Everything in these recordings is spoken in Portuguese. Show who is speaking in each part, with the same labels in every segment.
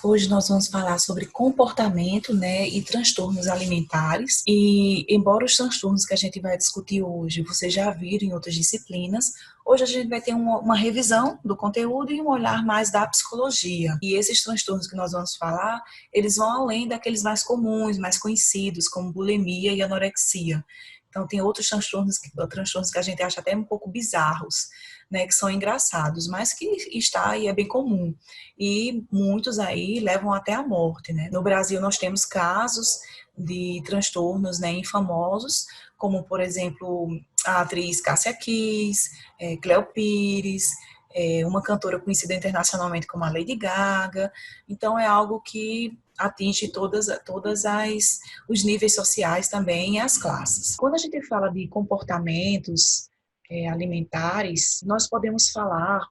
Speaker 1: Hoje nós vamos falar sobre comportamento, né, e transtornos alimentares. E embora os transtornos que a gente vai discutir hoje, vocês já viram em outras disciplinas, hoje a gente vai ter uma revisão do conteúdo e um olhar mais da psicologia. E esses transtornos que nós vamos falar, eles vão além daqueles mais comuns, mais conhecidos, como bulimia e anorexia. Então, tem outros transtornos que a gente acha até um pouco bizarros, né, que são engraçados, mas que está aí, é bem comum. E muitos aí levam até a morte, né? No Brasil, nós temos casos de transtornos, né, infamosos, como, por exemplo, a atriz Cássia Kiss, Cleo Pires, uma cantora conhecida internacionalmente como a Lady Gaga. Então, é algo que atinge todas os níveis sociais também e as classes. Quando a gente fala de comportamentos alimentares, nós podemos falar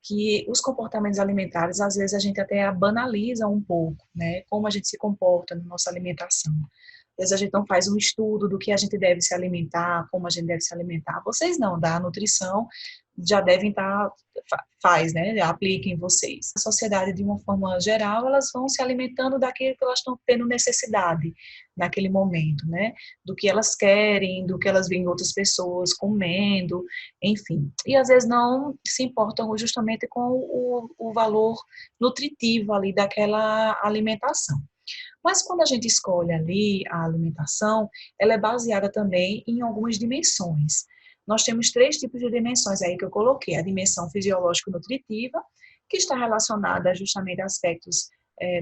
Speaker 1: que os comportamentos alimentares, às vezes, a gente até banaliza um pouco, né? Como a gente se comporta na nossa alimentação. Às vezes a gente não faz um estudo do que a gente deve se alimentar, como a gente deve se alimentar. Vocês não, da nutrição, já devem estar, faz, né? Apliquem vocês. A sociedade, de uma forma geral, elas vão se alimentando daquilo que elas estão tendo necessidade naquele momento, né? Do que elas querem, do que elas veem outras pessoas comendo, enfim. E às vezes não se importam justamente com o valor nutritivo ali daquela alimentação. Mas quando a gente escolhe ali a alimentação, ela é baseada também em algumas dimensões. Nós temos 3 tipos de dimensões aí que eu coloquei. A dimensão fisiológico-nutritiva, que está relacionada justamente a aspectos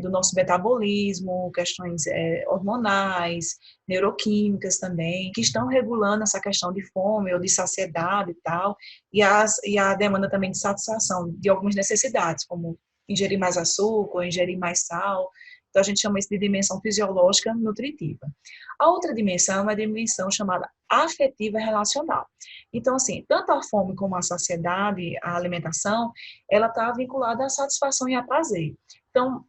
Speaker 1: do nosso metabolismo, questões hormonais, neuroquímicas também, que estão regulando essa questão de fome ou de saciedade e tal, e a demanda também de satisfação de algumas necessidades, como ingerir mais açúcar, ou ingerir mais sal. Então, a gente chama isso de dimensão fisiológica nutritiva. A outra dimensão é uma dimensão chamada afetiva relacional. Então, assim, tanto a fome como a saciedade, a alimentação, ela está vinculada à satisfação e a prazer. Então,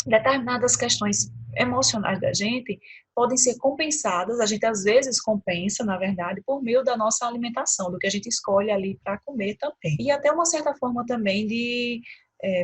Speaker 1: determinadas questões emocionais da gente podem ser compensadas, a gente às vezes compensa, na verdade, por meio da nossa alimentação, do que a gente escolhe ali para comer também. E até uma certa forma também de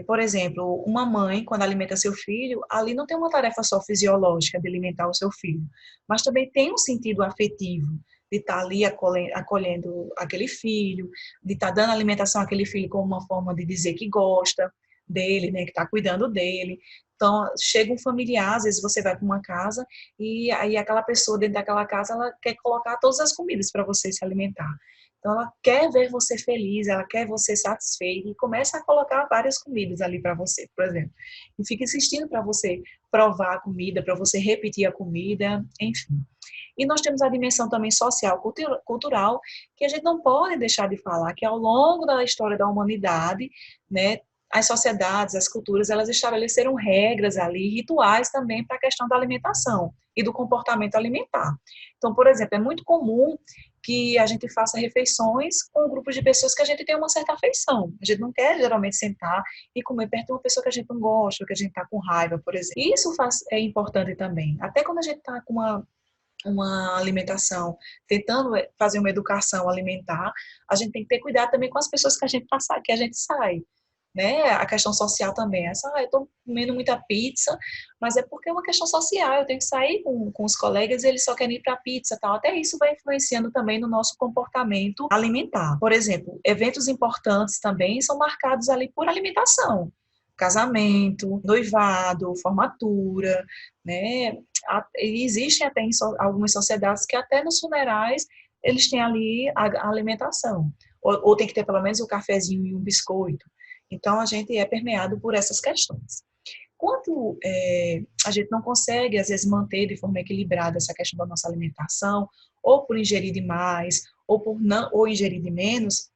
Speaker 1: por exemplo, uma mãe, quando alimenta seu filho, ali não tem uma tarefa só fisiológica de alimentar o seu filho, mas também tem um sentido afetivo, de estar ali acolhendo aquele filho, de estar dando alimentação àquele filho como uma forma de dizer que gosta dele, né, que está cuidando dele. Então, chega um familiar, às vezes você vai para uma casa e aí aquela pessoa dentro daquela casa, ela quer colocar todas as comidas para você se alimentar. Então, ela quer ver você feliz, ela quer você satisfeito e começa a colocar várias comidas ali para você, por exemplo. E fica insistindo para você provar a comida, para você repetir a comida, enfim. E nós temos a dimensão também social, cultural, que a gente não pode deixar de falar, que ao longo da história da humanidade, né, as sociedades, as culturas, elas estabeleceram regras ali, rituais também para a questão da alimentação e do comportamento alimentar. Então, por exemplo, é muito comum que a gente faça refeições com grupos de pessoas que a gente tem uma certa afeição. A gente não quer, geralmente, sentar e comer perto de uma pessoa que a gente não gosta, ou que a gente está com raiva, por exemplo. E isso é importante também. Até quando a gente está com uma alimentação, tentando fazer uma educação alimentar, a gente tem que ter cuidado também com as pessoas que a gente sai, né? A questão social também, eu estou comendo muita pizza, mas é porque é uma questão social, eu tenho que sair com os colegas e eles só querem ir para a pizza, tal. Até isso vai influenciando também no nosso comportamento alimentar. Por exemplo, eventos importantes também são marcados ali por alimentação. Casamento, noivado, formatura, né? Existem até algumas sociedades que até nos funerais eles têm ali a alimentação, ou tem que ter pelo menos um cafezinho e um biscoito. Então, a gente é permeado por essas questões. Quando a gente não consegue, às vezes, manter de forma equilibrada essa questão da nossa alimentação, ou por ingerir demais, ou ingerir de menos,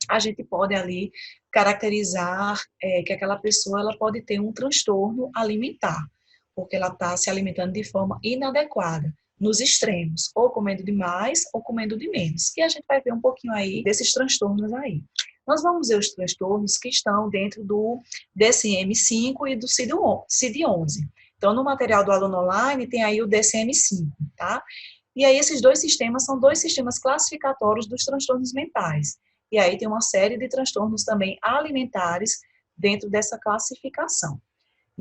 Speaker 1: a gente pode ali caracterizar que aquela pessoa ela pode ter um transtorno alimentar, porque ela está se alimentando de forma inadequada, nos extremos, ou comendo demais ou comendo de menos. E a gente vai ver um pouquinho aí desses transtornos aí. Nós vamos ver os transtornos que estão dentro do DSM-5 e do CID-11. Então, no material do aluno online tem aí o DSM-5, tá? E aí esses dois sistemas são dois sistemas classificatórios dos transtornos mentais. E aí tem uma série de transtornos também alimentares dentro dessa classificação.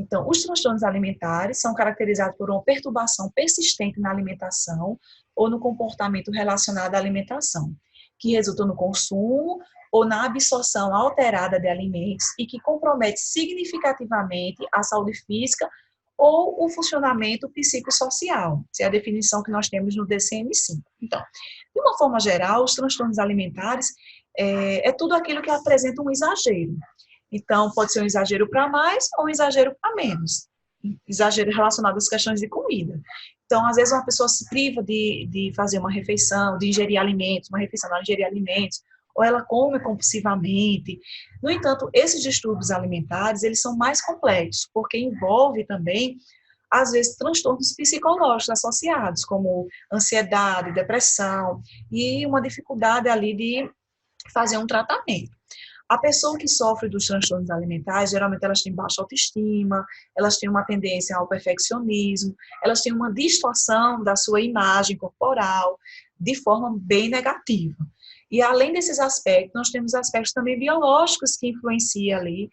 Speaker 1: Então, os transtornos alimentares são caracterizados por uma perturbação persistente na alimentação ou no comportamento relacionado à alimentação, que resulta no consumo ou na absorção alterada de alimentos e que compromete significativamente a saúde física ou o funcionamento psicossocial. Essa é a definição que nós temos no DSM-5. Então, de uma forma geral, os transtornos alimentares é tudo aquilo que apresenta um exagero. Então, pode ser um exagero para mais ou um exagero para menos. Exagero relacionado às questões de comida. Então, às vezes, uma pessoa se priva de fazer uma refeição, de ingerir alimentos, uma refeição não ingerir alimentos, ou ela come compulsivamente. No entanto, esses distúrbios alimentares, eles são mais complexos, porque envolve também, às vezes, transtornos psicológicos associados, como ansiedade, depressão, e uma dificuldade ali de fazer um tratamento. A pessoa que sofre dos transtornos alimentares, geralmente elas têm baixa autoestima, elas têm uma tendência ao perfeccionismo, elas têm uma distorção da sua imagem corporal de forma bem negativa. E além desses aspectos, nós temos aspectos também biológicos que influenciam ali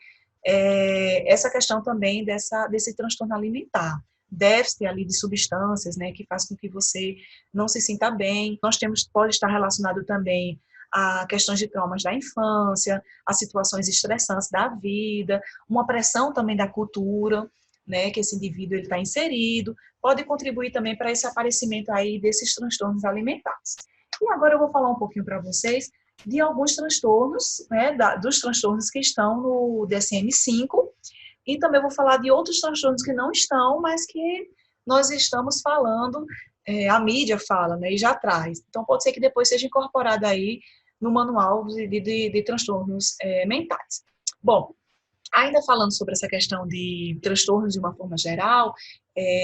Speaker 1: essa questão também desse transtorno alimentar. Déficit ali de substâncias, né, que faz com que você não se sinta bem. Nós temos, pode estar relacionado também a questões de traumas da infância, a situações estressantes da vida, uma pressão também da cultura, né, que esse indivíduo está inserido, pode contribuir também para esse aparecimento aí desses transtornos alimentares. E agora eu vou falar um pouquinho para vocês de alguns transtornos, né, dos transtornos que estão no DSM-5, e também vou falar de outros transtornos que não estão, mas que nós estamos falando, a mídia fala, né, e já traz. Então, pode ser que depois seja incorporado aí no manual de transtornos mentais. Bom, ainda falando sobre essa questão de transtornos de uma forma geral,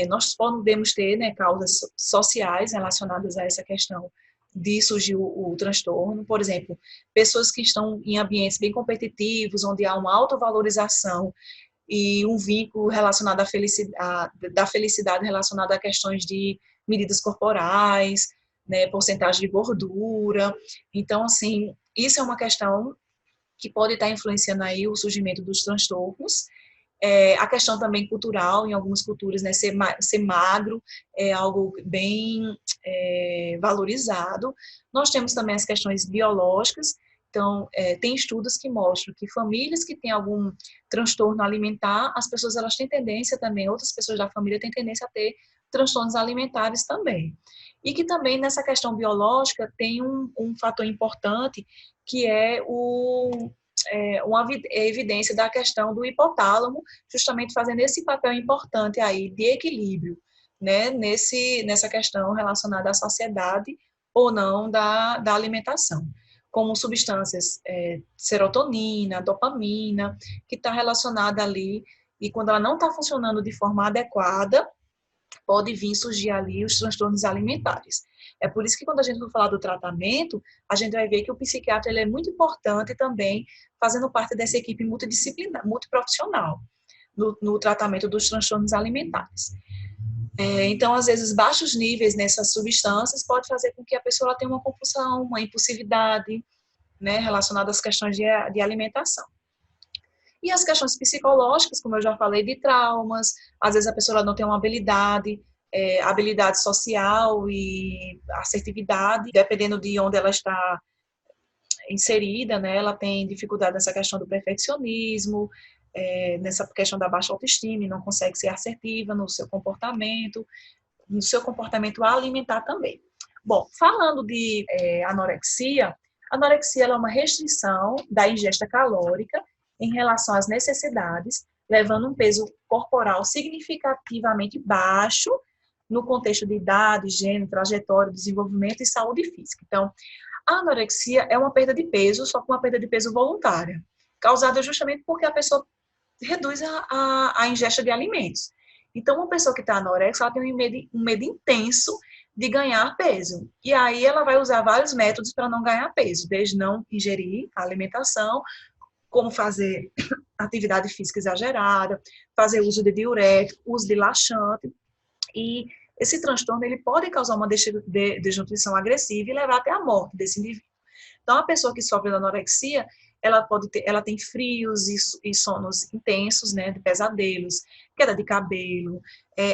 Speaker 1: nós podemos ter, né, causas sociais relacionadas a essa questão de surgir o transtorno. Por exemplo, pessoas que estão em ambientes bem competitivos, onde há uma autovalorização e um vínculo relacionado da felicidade relacionado a questões de medidas corporais, né, porcentagem de gordura. Então, assim, isso é uma questão que pode estar influenciando aí o surgimento dos transtornos. A questão também cultural, em algumas culturas, né, ser magro é algo bem valorizado. Nós temos também as questões biológicas. Então, tem estudos que mostram que famílias que têm algum transtorno alimentar, as pessoas elas têm tendência também, outras pessoas da família têm tendência a ter transtornos alimentares também. E que também nessa questão biológica tem um fator importante, que é uma evidência da questão do hipotálamo, justamente fazendo esse papel importante aí de equilíbrio, né, nessa questão relacionada à saciedade ou não da alimentação, como substâncias serotonina, dopamina, que está relacionada ali, e quando ela não está funcionando de forma adequada, pode vir surgir ali os transtornos alimentares. É por isso que quando a gente for falar do tratamento, a gente vai ver que o psiquiatra ele é muito importante também, fazendo parte dessa equipe multidisciplinar, multiprofissional, no tratamento dos transtornos alimentares. Então, às vezes, baixos níveis nessas substâncias pode fazer com que a pessoa tenha uma compulsão, uma impulsividade, né, relacionada às questões de alimentação. E as questões psicológicas, como eu já falei, de traumas, às vezes a pessoa não tem uma habilidade social e assertividade, dependendo de onde ela está inserida, né, ela tem dificuldade nessa questão do perfeccionismo, nessa questão da baixa autoestima, e não consegue ser assertiva no seu comportamento alimentar também. Bom, falando de anorexia ela é uma restrição da ingesta calórica em relação às necessidades, levando um peso corporal significativamente baixo no contexto de idade, gênero, trajetória, desenvolvimento e saúde física. Então, a anorexia é uma perda de peso, só que uma perda de peso voluntária, causada justamente porque a pessoa reduz a ingesta de alimentos. Então, uma pessoa que está anorexa, ela tem um medo intenso de ganhar peso. E aí ela vai usar vários métodos para não ganhar peso, desde não ingerir a alimentação, como fazer atividade física exagerada, fazer uso de diurético, uso de laxante. E esse transtorno ele pode causar uma desnutrição agressiva e levar até a morte desse indivíduo. Então, a pessoa que sofre de anorexia, ela tem frios e sonos intensos, né, de pesadelos, queda de cabelo,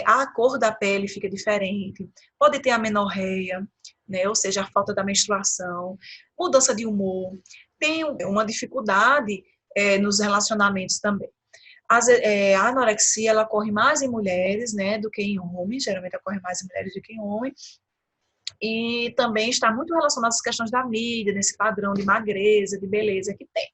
Speaker 1: a cor da pele fica diferente, pode ter amenorreia, né, ou seja, a falta da menstruação, mudança de humor, tem uma dificuldade nos relacionamentos também. A anorexia, ela ocorre mais em mulheres, né, do que em homens, geralmente ocorre mais em mulheres do que em homens, e também está muito relacionado às questões da mídia, nesse padrão de magreza, de beleza que tem.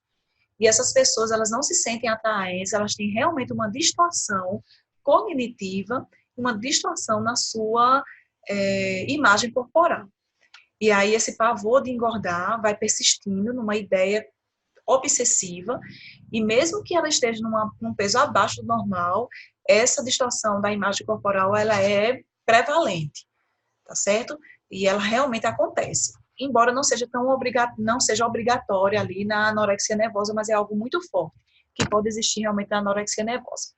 Speaker 1: E essas pessoas, elas não se sentem atraentes, elas têm realmente uma distorção cognitiva, uma distorção na sua imagem corporal. E aí esse pavor de engordar vai persistindo numa ideia obsessiva, e mesmo que ela esteja num peso abaixo do normal, essa distorção da imagem corporal, ela é prevalente, tá certo? E ela realmente acontece. Embora não seja não seja obrigatória ali na anorexia nervosa, mas é algo muito forte, que pode existir realmente na anorexia nervosa.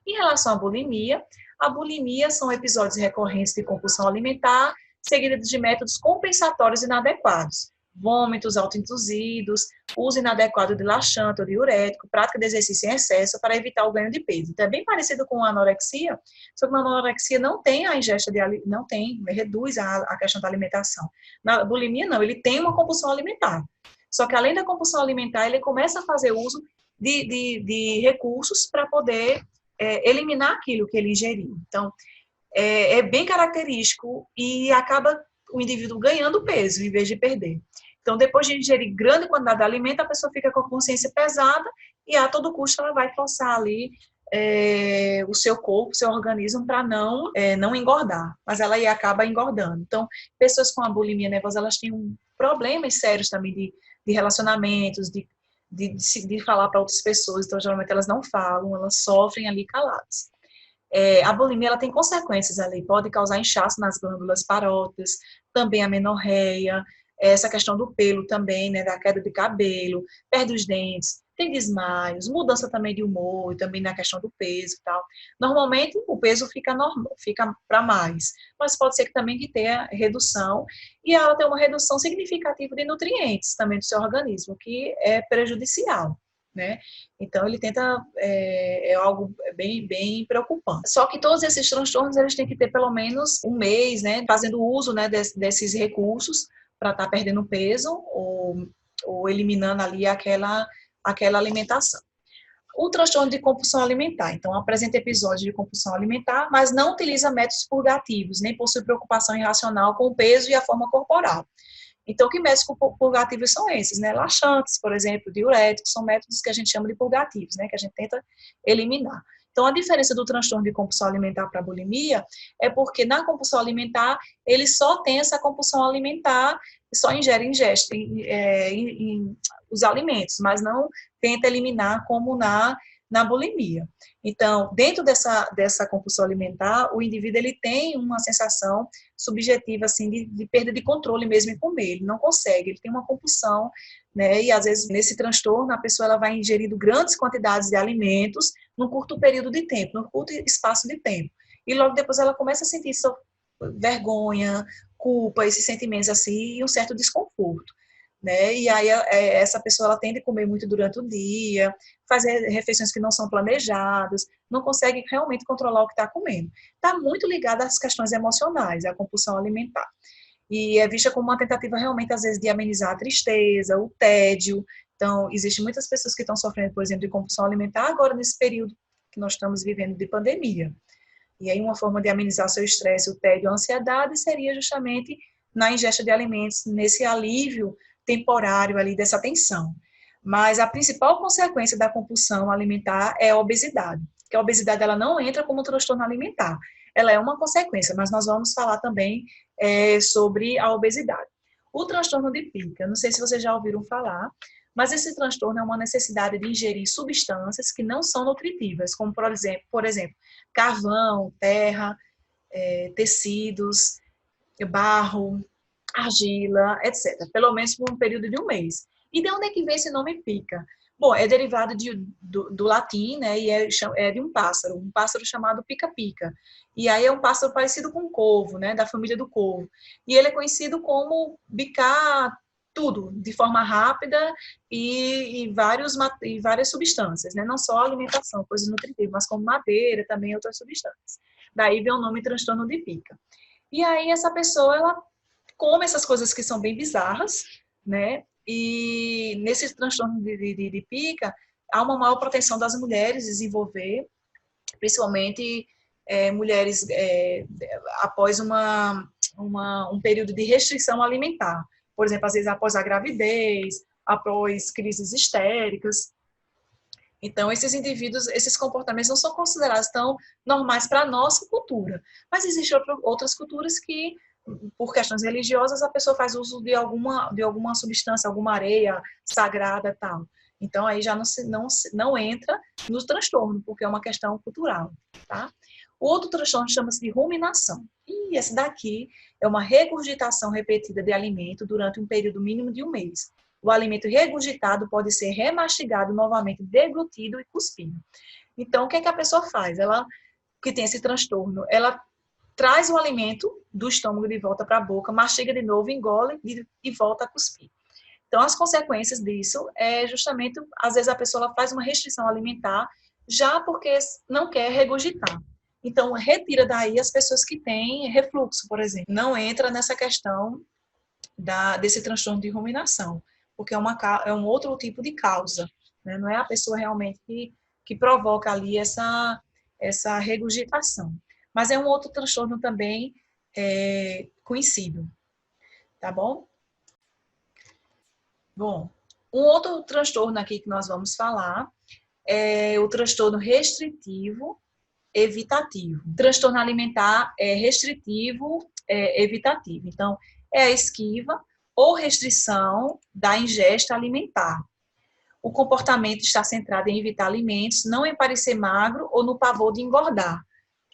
Speaker 1: Em relação à bulimia, a bulimia são episódios recorrentes de compulsão alimentar, seguidos de métodos compensatórios inadequados, vômitos autoinduzidos, uso inadequado de laxante ou diurético, prática de exercício em excesso para evitar o ganho de peso. Então, é bem parecido com a anorexia, só que na anorexia não tem a ingesta não tem, reduz a questão da alimentação. Na bulimia, não, ele tem uma compulsão alimentar. Só que, além da compulsão alimentar, ele começa a fazer uso de recursos para poder eliminar aquilo que ele ingeriu. Então, é bem característico e acaba o indivíduo ganhando peso em vez de perder. Então, depois de ingerir grande quantidade de alimento, a pessoa fica com a consciência pesada e a todo custo ela vai forçar ali o seu corpo, o seu organismo para não engordar, mas ela aí acaba engordando. Então, pessoas com a bulimia nervosa, elas têm problemas sérios também de relacionamentos, de falar para outras pessoas, então geralmente elas não falam, elas sofrem ali caladas. A bulimia ela tem consequências ali, pode causar inchaço nas glândulas parótidas, também a menorreia, essa questão do pelo também, né, da queda de cabelo, perde os dentes, tem desmaios, mudança também de humor, e também na questão do peso e tal. Normalmente o peso fica para mais, mas pode ser que também que tenha redução, e ela tem uma redução significativa de nutrientes também do seu organismo, que é prejudicial. Né? Então, ele tenta, algo bem, bem preocupante. Só que todos esses transtornos, eles têm que ter pelo menos um mês, né, fazendo uso, né, desses recursos para estar perdendo peso ou eliminando ali aquela alimentação. O transtorno de compulsão alimentar. Então, apresenta episódios de compulsão alimentar, mas não utiliza métodos purgativos, nem possui preocupação irracional com o peso e a forma corporal. Então, que métodos purgativos são esses, né? Laxantes, por exemplo, diuréticos, são métodos que a gente chama de purgativos, né? Que a gente tenta eliminar. Então, a diferença do transtorno de compulsão alimentar para a bulimia é porque na compulsão alimentar, ele só tem essa compulsão alimentar, só ingere os alimentos, mas não tenta eliminar como na bulimia. Então, dentro dessa compulsão alimentar, o indivíduo ele tem uma sensação subjetiva assim de perda de controle mesmo em comer, ele não consegue, ele tem uma compulsão, né? E às vezes nesse transtorno a pessoa ela vai ingerindo grandes quantidades de alimentos num curto período de tempo, num curto espaço de tempo. E logo depois ela começa a sentir vergonha, culpa, esses sentimentos assim e um certo desconforto. Né? E aí essa pessoa ela tende a comer muito durante o dia, fazer refeições que não são planejadas, não consegue realmente controlar o que está comendo. Está muito ligada às questões emocionais, à compulsão alimentar. E é vista como uma tentativa realmente, às vezes, de amenizar a tristeza, o tédio. Então, existem muitas pessoas que estão sofrendo, por exemplo, de compulsão alimentar agora nesse período que nós estamos vivendo de pandemia. E aí uma forma de amenizar seu estresse, o tédio, a ansiedade seria justamente na ingesta de alimentos, nesse alívio temporário ali dessa tensão. Mas a principal consequência da compulsão alimentar é a obesidade, que a obesidade ela não entra como transtorno alimentar, ela é uma consequência, mas nós vamos falar também sobre a obesidade. O transtorno de pica, não sei se vocês já ouviram falar, mas esse transtorno é uma necessidade de ingerir substâncias que não são nutritivas, como por exemplo, carvão, terra, tecidos, barro, argila, etc. Pelo menos por um período de um mês. E de onde é que vem esse nome pica? Bom, é derivado do latim, né, e é de um pássaro chamado pica-pica. E aí é um pássaro parecido com o corvo, né, da família do corvo. E ele é conhecido como bicar tudo de forma rápida e várias substâncias, né? Não só alimentação, coisas nutritivas, mas como madeira, também outras substâncias. Daí vem o nome transtorno de pica. E aí essa pessoa, ela come essas coisas que são bem bizarras, né? E nesse transtorno de pica, há uma maior proteção das mulheres desenvolver, principalmente mulheres após um período de restrição alimentar. Por exemplo, às vezes após a gravidez, após crises histéricas. Então, esses indivíduos, esses comportamentos não são considerados tão normais para a nossa cultura. Mas existem outras culturas que, por questões religiosas, a pessoa faz uso de alguma substância, alguma areia sagrada e tal. Então, aí já não entra no transtorno, porque é uma questão cultural, tá? O outro transtorno chama-se de ruminação. E esse daqui é uma regurgitação repetida de alimento durante um período mínimo de um mês. O alimento regurgitado pode ser remastigado novamente, deglutido e cuspido. Então, o que é que a pessoa faz? Ela, que tem esse transtorno, ela traz o alimento do estômago de volta para a boca, mastiga de novo, engole e volta a cuspir. Então, as consequências disso é justamente, às vezes a pessoa ela faz uma restrição alimentar já porque não quer regurgitar. Então, retira daí as pessoas que têm refluxo, por exemplo. Não entra nessa questão desse transtorno de ruminação, porque é um outro tipo de causa, né? Não é a pessoa realmente que provoca ali essa regurgitação. Mas é um outro transtorno também conhecido, tá bom? Bom, um outro transtorno aqui que nós vamos falar é o transtorno restritivo evitativo. Transtorno alimentar restritivo evitativo. Então, é a esquiva ou restrição da ingesta alimentar. O comportamento está centrado em evitar alimentos, não em parecer magro ou no pavor de engordar,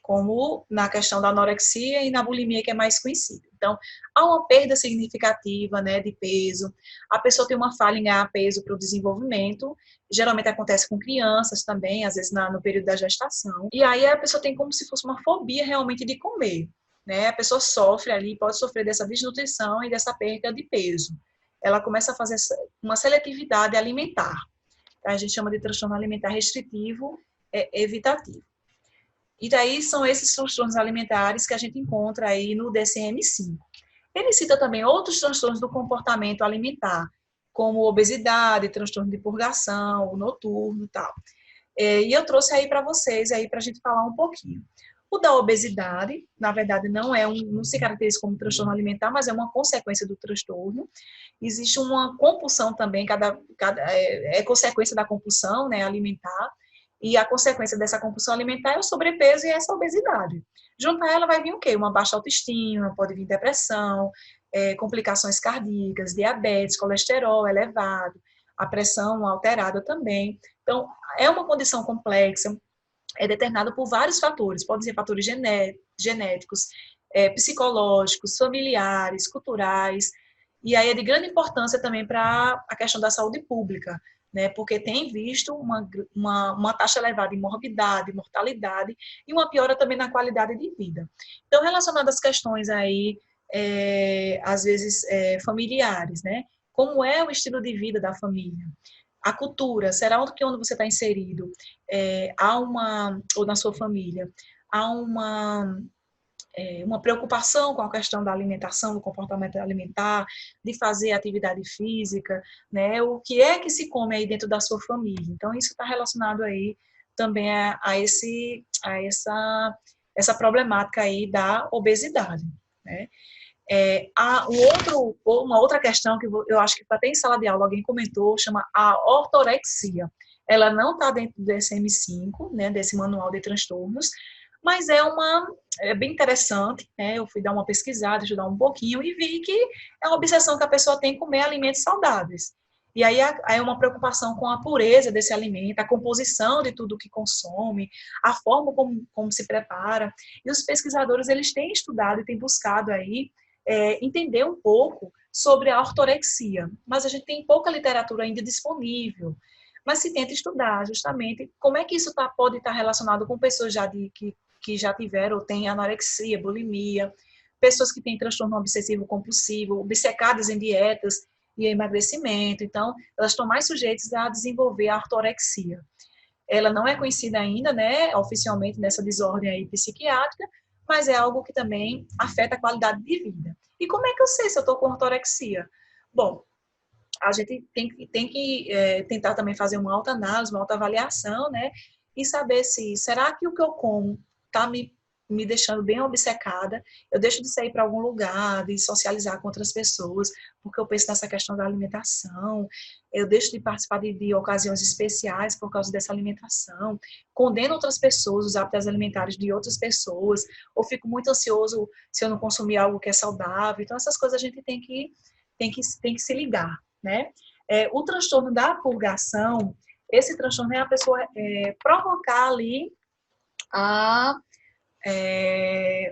Speaker 1: como na questão da anorexia e na bulimia, que é mais conhecida. Então, há uma perda significativa, né, de peso, a pessoa tem uma falha em ganhar peso para o desenvolvimento, geralmente acontece com crianças também, às vezes no período da gestação, e aí a pessoa tem como se fosse uma fobia realmente de comer, né, a pessoa sofre ali, pode sofrer dessa desnutrição e dessa perda de peso. Ela começa a fazer uma seletividade alimentar, a gente chama de transtorno alimentar restritivo evitativo. E daí são esses transtornos alimentares que a gente encontra aí no DSM-5. Ele cita também outros transtornos do comportamento alimentar, como obesidade, transtorno de purgação, o noturno e tal. E eu trouxe aí para vocês, aí para a gente falar um pouquinho. O da obesidade, na verdade, não se caracteriza como transtorno alimentar, mas é uma consequência do transtorno. Existe uma compulsão também, é consequência da compulsão, né, alimentar. E a consequência dessa compulsão alimentar é o sobrepeso e essa obesidade. Junto a ela vai vir o quê? Uma baixa autoestima, pode vir depressão, complicações cardíacas, diabetes, colesterol elevado, a pressão alterada também. Então, é uma condição complexa, é determinada por vários fatores, podem ser fatores genéticos, psicológicos, familiares, culturais, e aí é de grande importância também para a questão da saúde pública, né, porque tem visto uma taxa elevada de morbidade, mortalidade e uma piora também na qualidade de vida. Então, relacionado às questões aí, às vezes, familiares, né, como é o estilo de vida da família, a cultura, será que onde você está inserido, ou na sua família, há uma preocupação com a questão da alimentação, do comportamento alimentar, de fazer atividade física, né? O que é que se come aí dentro da sua família? Então, isso está relacionado aí também essa problemática aí da obesidade, né? Uma outra questão que eu acho que até em sala de aula alguém comentou, chama a ortorexia. Ela não está dentro do DSM-5, né, desse manual de transtornos, mas é bem interessante, né? Eu fui dar uma pesquisada, estudar um pouquinho e vi que é uma obsessão que a pessoa tem em comer alimentos saudáveis. E aí é uma preocupação com a pureza desse alimento, a composição de tudo que consome, a forma como se prepara. E os pesquisadores, eles têm estudado e têm buscado aí entender um pouco sobre a ortorexia, mas a gente tem pouca literatura ainda disponível. Mas se tenta estudar justamente como é que isso pode estar relacionado com pessoas que já tiveram ou têm anorexia, bulimia, pessoas que têm transtorno obsessivo compulsivo, obcecadas em dietas e emagrecimento. Então, elas estão mais sujeitas a desenvolver a ortorexia. Ela não é conhecida ainda, né, oficialmente nessa desordem aí psiquiátrica, mas é algo que também afeta a qualidade de vida. E como é que eu sei se eu estou com ortorexia? Bom, a gente tem que tentar também fazer uma autoanálise, uma autoavaliação, né? E saber se, será que o que eu como está me deixando bem obcecada? Eu deixo de sair para algum lugar, de socializar com outras pessoas, porque eu penso nessa questão da alimentação, eu deixo de participar de ocasiões especiais por causa dessa alimentação, condeno outras pessoas, os hábitos alimentares de outras pessoas, ou fico muito ansioso se eu não consumir algo que é saudável. Então, essas coisas a gente tem que se ligar, né? O transtorno da purgação, esse transtorno é a pessoa provocar ali a,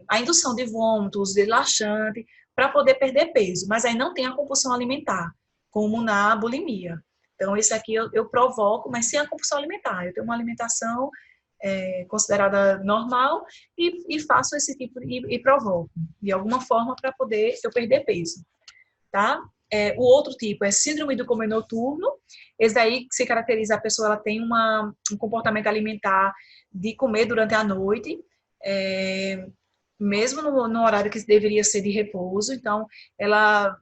Speaker 1: a indução de vômitos, de laxante, para poder perder peso, mas aí não tem a compulsão alimentar, como na bulimia. Então, esse aqui eu provoco, mas sem a compulsão alimentar. Eu tenho uma alimentação considerada normal e faço esse tipo, e provoco, de alguma forma, para poder eu perder peso, tá? O outro tipo é síndrome do comer noturno. Esse daí se caracteriza, a pessoa ela tem um comportamento alimentar de comer durante a noite, mesmo no horário que deveria ser de repouso. Então, ela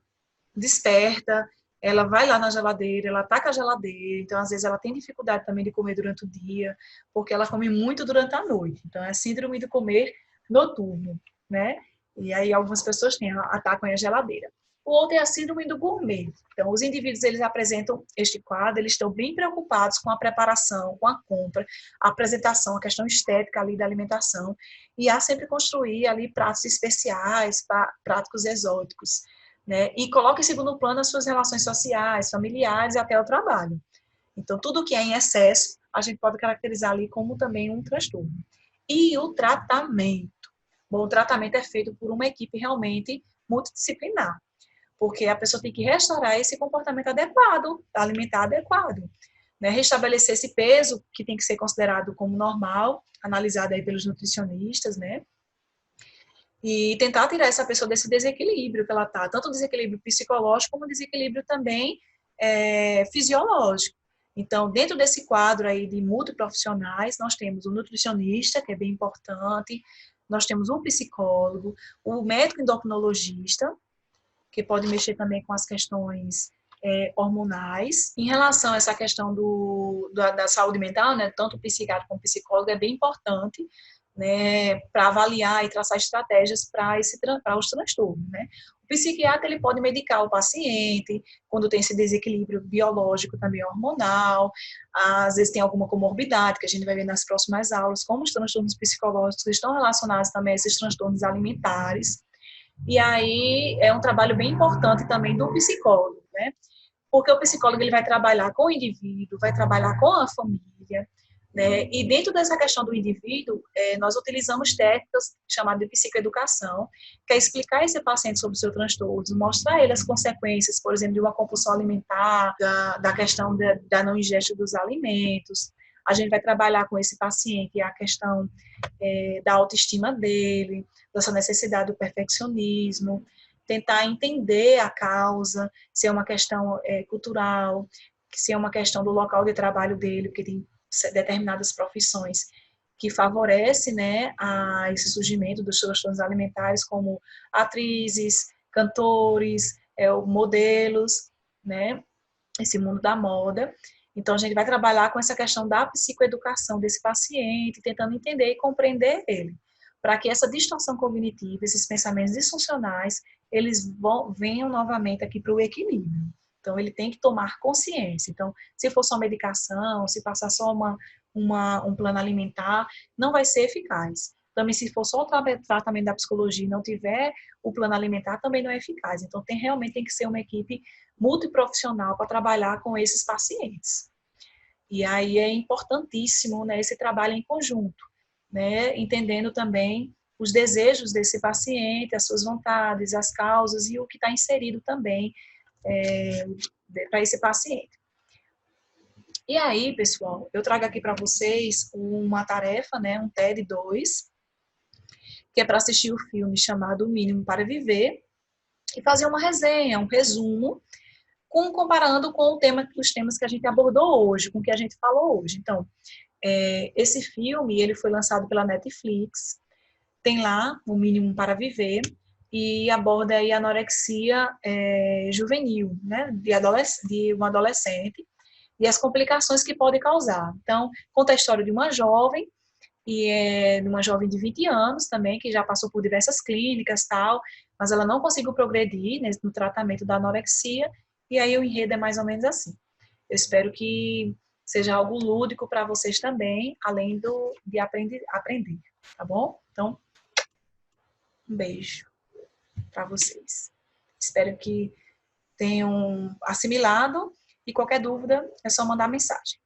Speaker 1: desperta, ela vai lá na geladeira, ela ataca a geladeira. Então, às vezes, ela tem dificuldade também de comer durante o dia, porque ela come muito durante a noite. Então, é síndrome do comer noturno, né? E aí, algumas pessoas atacam a geladeira. O outro é a síndrome do gourmet. Então, os indivíduos, eles apresentam este quadro, eles estão bem preocupados com a preparação, com a compra, a apresentação, a questão estética ali da alimentação, e há sempre construir ali pratos especiais, pratos exóticos, né? E coloca em segundo plano as suas relações sociais, familiares e até o trabalho. Então, tudo que é em excesso, a gente pode caracterizar ali como também um transtorno. E o tratamento. Bom, o tratamento é feito por uma equipe realmente multidisciplinar, porque a pessoa tem que restaurar esse comportamento adequado, alimentar adequado, né? Restabelecer esse peso, que tem que ser considerado como normal, analisado aí pelos nutricionistas, né? E tentar tirar essa pessoa desse desequilíbrio que ela está, tanto desequilíbrio psicológico como desequilíbrio também fisiológico. Então, dentro desse quadro aí de multiprofissionais, nós temos o nutricionista, que é bem importante, nós temos um psicólogo, o médico endocrinologista, que pode mexer também com as questões hormonais. Em relação a essa questão da saúde mental, né, tanto o psiquiatra como o psicólogo é bem importante, né, para avaliar e traçar estratégias para os transtornos, né. O psiquiatra, ele pode medicar o paciente quando tem esse desequilíbrio biológico também hormonal, às vezes tem alguma comorbidade, que a gente vai ver nas próximas aulas, como os transtornos psicológicos estão relacionados também a esses transtornos alimentares. E aí é um trabalho bem importante também do psicólogo, né? Porque o psicólogo ele vai trabalhar com o indivíduo, vai trabalhar com a família, né? E dentro dessa questão do indivíduo, nós utilizamos técnicas chamadas de psicoeducação, que é explicar esse paciente sobre o seu transtorno, mostrar a ele as consequências, por exemplo, de uma compulsão alimentar, da questão da não ingesta dos alimentos. A gente vai trabalhar com esse paciente a questão da autoestima dele, dessa necessidade do perfeccionismo, tentar entender a causa, se é uma questão cultural, se é uma questão do local de trabalho dele, porque tem determinadas profissões que favorecem, né, a esse surgimento dos transtornos alimentares, como atrizes, cantores, modelos, né, esse mundo da moda. Então, a gente vai trabalhar com essa questão da psicoeducação desse paciente, tentando entender e compreender ele, para que essa distorção cognitiva, esses pensamentos disfuncionais, eles venham novamente aqui para o equilíbrio. Então, ele tem que tomar consciência. Então, se for só medicação, se passar só um plano alimentar, não vai ser eficaz. Também, se for só o tratamento da psicologia e não tiver o plano alimentar, também não é eficaz. Então, realmente tem que ser uma equipe multiprofissional para trabalhar com esses pacientes. E aí é importantíssimo, né, esse trabalho em conjunto, né, entendendo também os desejos desse paciente, as suas vontades, as causas e o que está inserido também para esse paciente. E aí, pessoal, eu trago aqui para vocês uma tarefa, né, um TED 2, que é para assistir o filme chamado O Mínimo para Viver, e fazer uma resenha, um resumo, comparando com os temas que a gente abordou hoje, com o que a gente falou hoje. Então, esse filme, ele foi lançado pela Netflix, tem lá O Mínimo para Viver, e aborda aí a anorexia juvenil, né, de um adolescente, e as complicações que pode causar. Então, conta a história de uma jovem, de uma jovem de 20 anos também, que já passou por diversas clínicas tal, mas ela não conseguiu progredir, né, no tratamento da anorexia, e aí o enredo é mais ou menos assim. Eu espero que seja algo lúdico para vocês também, além de aprender, tá bom? Então, um beijo para vocês. Espero que tenham assimilado, e qualquer dúvida é só mandar mensagem.